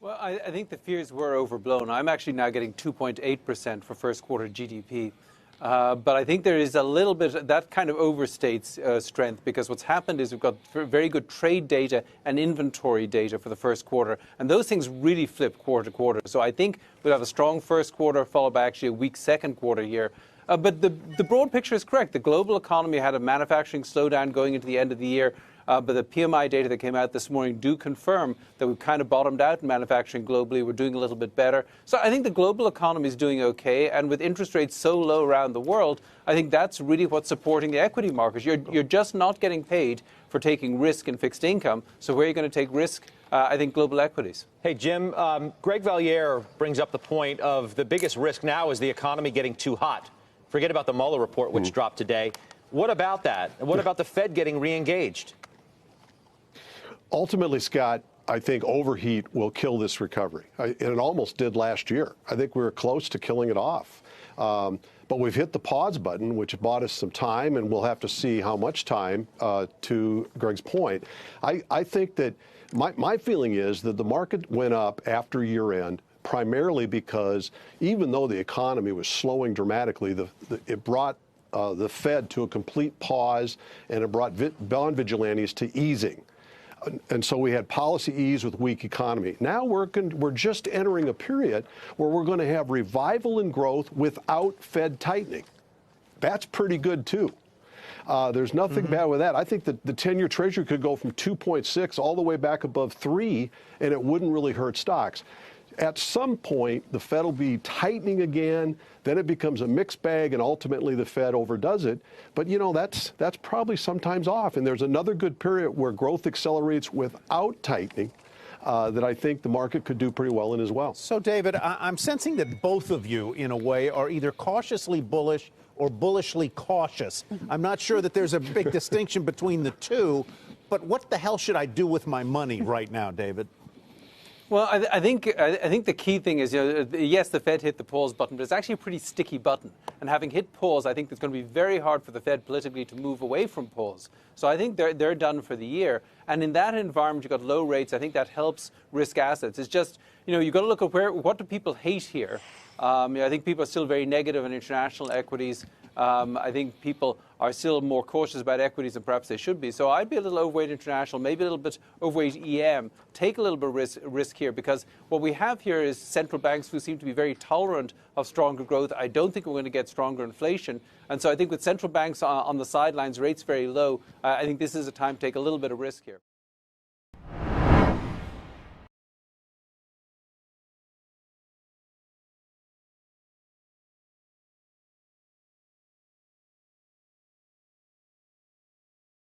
Well, I think the fears were overblown. I'm actually now getting 2.8% for first quarter GDP. But I think there is a little bit that kind of overstates strength, because what's happened is we've got very good trade data and inventory data for the first quarter, and those things really flip quarter to quarter. So I think we'll have a strong first quarter followed by actually a weak second quarter here. But the broad picture is correct. The global economy had a manufacturing slowdown going into the end of the year. But the PMI data that came out this morning do confirm that we've kind of bottomed out in manufacturing globally. We're doing a little bit better. So I think the global economy is doing okay. And with interest rates so low around the world, I think that's really what's supporting the equity markets. You're just not getting paid for taking risk in fixed income. So where are you going to take risk? I think global equities. Hey, Jim, Greg Valliere brings up the point of the biggest risk now is the economy getting too hot. Forget about the Mueller report, which dropped today. What about that? And what about the Fed getting re-engaged? Ultimately, Scott, I think overheat will kill this recovery. And it almost did last year. I think we were close to killing it off. But we've hit the pause button, which bought us some time, and we'll have to see how much time, to Greg's point. I think that my feeling is that the market went up after year end primarily because even though the economy was slowing dramatically, it brought the Fed to a complete pause, and it brought bond vigilantes to easing. And so we had policy ease with weak economy. Now we're just entering a period where we're going to have revival in growth without Fed tightening. That's pretty good, too. There's nothing bad with that. I think that the 10-year Treasury could go from 2.6 all the way back above 3, and it wouldn't really hurt stocks. At some point, the Fed will be tightening again. Then it becomes a mixed bag, and ultimately the Fed overdoes it. But, you know, that's probably sometimes off. And there's another good period where growth accelerates without tightening that I think the market could do pretty well in as well. So, David, I'm sensing that both of you, in a way, are either cautiously bullish or bullishly cautious. I'm not sure that there's a big distinction between the two. But what the hell should I do with my money right now, David? Well, I think the key thing is, yes, the Fed hit the pause button, but it's actually a pretty sticky button. And having hit pause, I think it's going to be very hard for the Fed politically to move away from pause. So I think they're done for the year. And in that environment, you've got low rates. I think that helps risk assets. It's just, you've got to look at what do people hate here. I think people are still very negative on international equities. I think people are still more cautious about equities than perhaps they should be. So I'd be a little overweight international, maybe a little bit overweight EM. Take a little bit of risk here, because what we have here is central banks who seem to be very tolerant of stronger growth. I don't think we're going to get stronger inflation. And so I think with central banks on the sidelines, rates very low, I think this is a time to take a little bit of risk here.